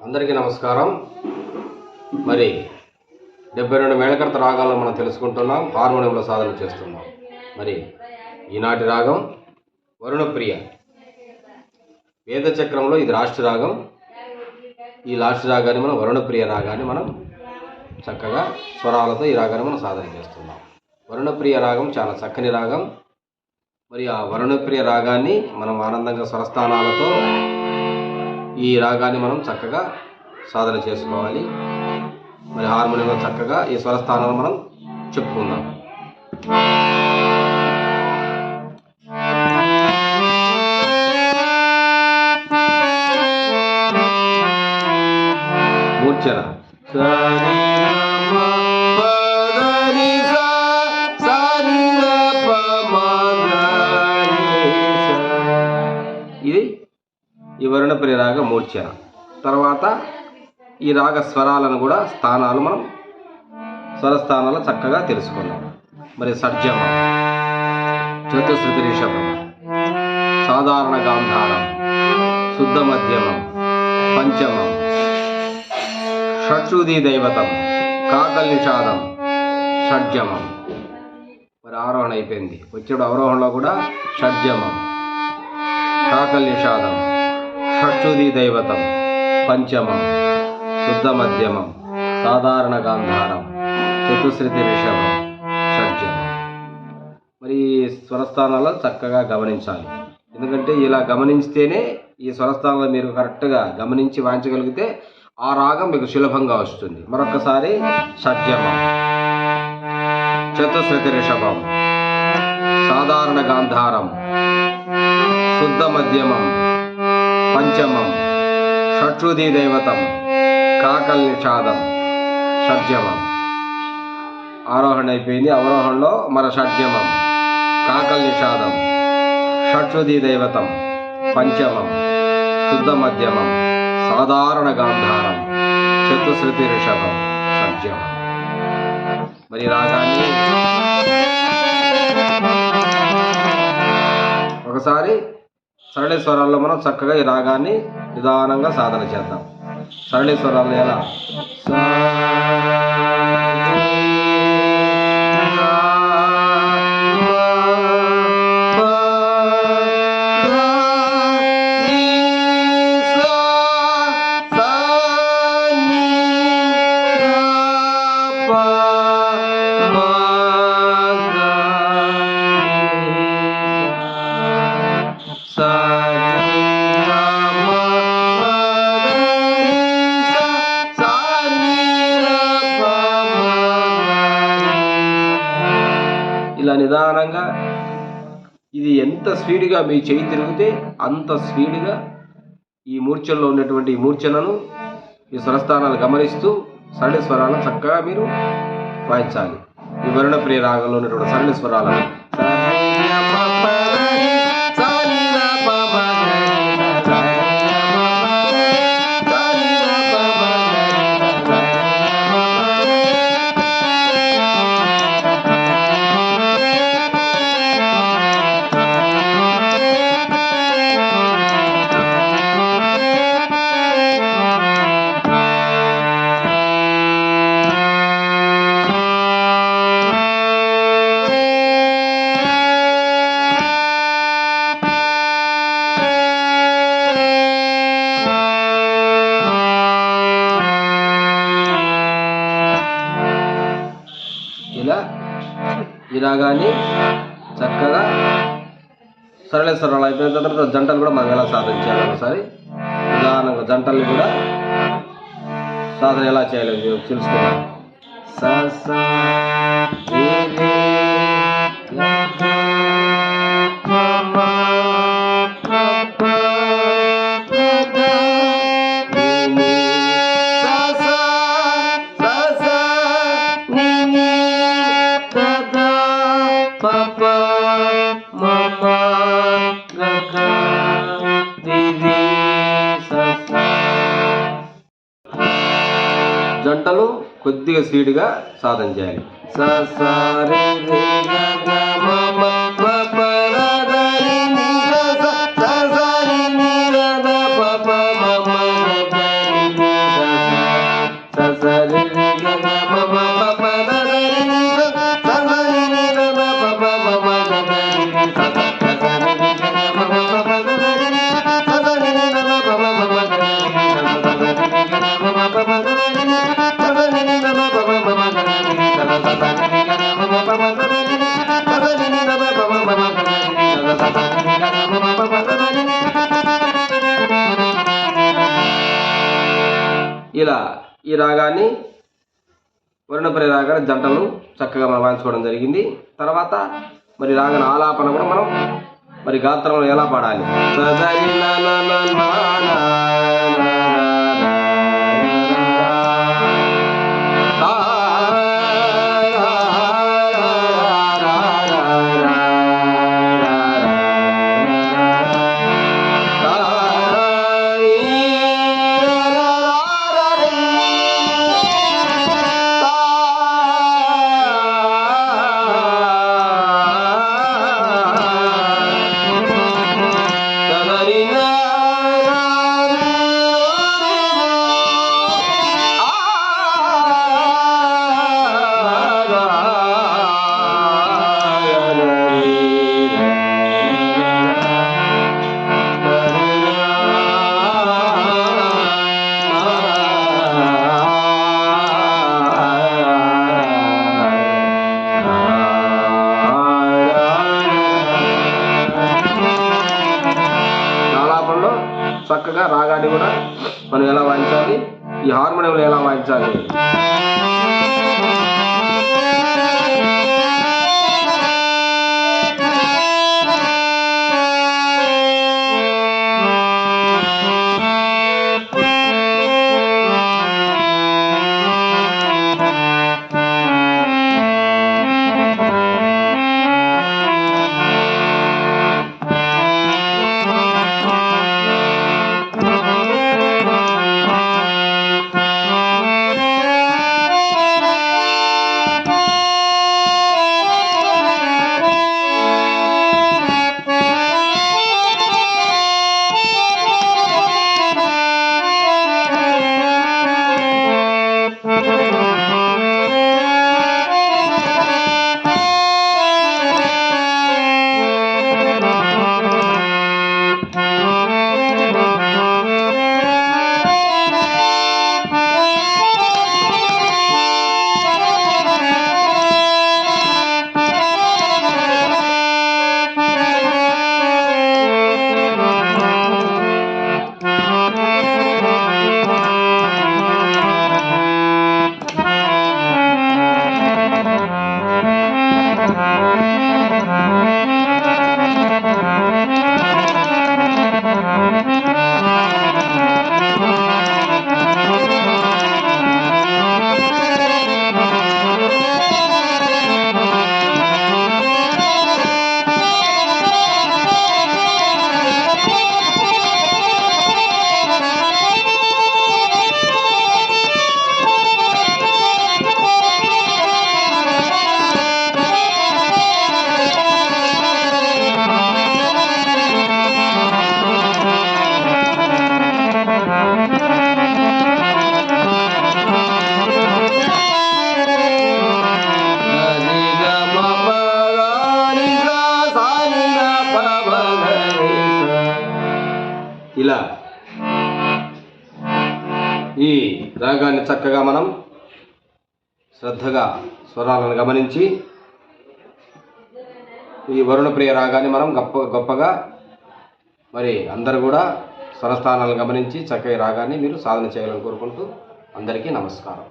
అందరికీ నమస్కారం. మరి 72 మేళకర్త రాగాలను మనం తెలుసుకుంటున్నాం, హార్మోనియంలో సాధన చేస్తున్నాం. మరి ఈనాటి రాగం వరుణప్రియ. వేద చక్రంలో ఇది లాస్ట్ రాగం. ఈ లాస్ట్ రాగాన్ని మనం వరుణప్రియ రాగాన్ని మనం చక్కగా స్వరాలతో ఈ రాగాన్ని మనం సాధన చేస్తున్నాం. వరుణప్రియ రాగం చాలా చక్కని రాగం. మరి ఆ వరుణప్రియ రాగాన్ని మనం ఆనందంగా స్వరస్థానాలతో ఈ రాగాన్ని మనం చక్కగా సాధన చేసుకోవాలి. మరి హార్మోనియంలో చక్కగా ఈ స్వరస్థానాలు మనం చెప్పుకుందాం. మూర్ఛన ఇది ఈ వరుణప్రియ రాగ మూర్ఛన. తర్వాత ఈ రాగ స్వరాలను కూడా స్థానాలు మనం స్వరస్థానాలు చక్కగా తెలుసుకున్నాం. మరి షడ్జమం, చతుశ్రుతి రిషభం, సాధారణ గాంధారం, శుద్ధ మధ్యమం, పంచమం, షట్శ్రుతి దైవతం, కాకల్ నిషాదం, షడ్జమం. మరి ఆరోహణ అయిపోయింది. వచ్చేప్పుడు అవరోహణలో కూడా షడ్జమం, కాకల్ నిషాదం, షట్శ్రుతి దైవతం, పంచమం, శుద్ధ మధ్యమం, సాధారణ గాంధారం, చతుశ్రుతి రిషభం, షడ్జమం. మరి స్వరస్థానాల్లో చక్కగా గమనించాలి. ఎందుకంటే ఇలా గమనించితేనే ఈ స్వరస్థానాలు మీరు కరెక్ట్గా గమనించి వాయించగలిగితే ఆ రాగం మీకు సులభంగా వస్తుంది. మరొకసారి షడ్జమం, చతుశ్రుతి రిషభం, సాధారణ గాంధారం, శుద్ధ మధ్యమం, పంచమం, షట్శ్రుతి దైవతం, కాకల్ నిషాదం, షడ్జమం. ఆరోహణ అయిపోయింది. అవరోహణలో మన షడ్జమం, కాకల్ నిషాదం, షట్శ్రుతి దైవతం, పంచమం, శుద్ధ మధ్యమం, సాధారణ గాంధారం, చతుశ్రుతి రిషభం, షడ్జమం. మరి రాగాన్ని ఒకసారి సరళి స్వరాల్లో మనం చక్కగా ఈ రాగాన్ని నిదానంగా సాధన చేద్దాం. సరళి స్వరాలు ఎలా? ఇలా నిదానంగా ఇది ఎంత స్పీడ్గా మీ చేయి తిరిగితే అంత స్పీడ్గా ఈ మూర్ఛనలో ఉన్నటువంటి ఈ మూర్ఛనను ఈ స్వరస్థానాలు గమనిస్తూ సరళి స్వరాలను చక్కగా మీరు వాయించాలి. ఈ వరుణప్రియ రాగంలో ఉన్నటువంటి సరళి స్వరాలను ఇలా ఈ రాగాన్ని చక్కగా సరళ స్వరాలు అయిపోయిన తర్వాత జంటలు కూడా మనం ఎలా సాధన చేయాలి ఒకసారి నిదానంగా జంటల్ని కూడా సాధన ఎలా చేయాలి తెలుసుకున్నాం. జంటలు కొద్దిగా స్పీడ్గా సాధన చేయాలి. ఇలా ఈ రాగాన్ని వర్ణప్రియ రాగాన్ని జంటలు చక్కగా మనం వాయించుకోవడం జరిగింది. తర్వాత మరి రాగాన్ని ఆలాపన కూడా మనం మరి గాత్రంలో ఎలా పాడాలి. చక్కగా రాగాన్ని కూడా మనం ఎలా వాయించాలి, ఈ హార్మోనియంలో ఎలా వాయించాలి. ఇలా ఈ రాగాన్ని చక్కగా మనం శ్రద్ధగా స్వరాలను గమనించి ఈ వరుణప్రియ రాగాన్ని మనం గొప్పగా మరి అందరూ కూడా స్వరస్థానాలను గమనించి చక్కగా రాగాన్ని మీరు సాధన చేయాలని కోరుకుంటూ అందరికీ నమస్కారం.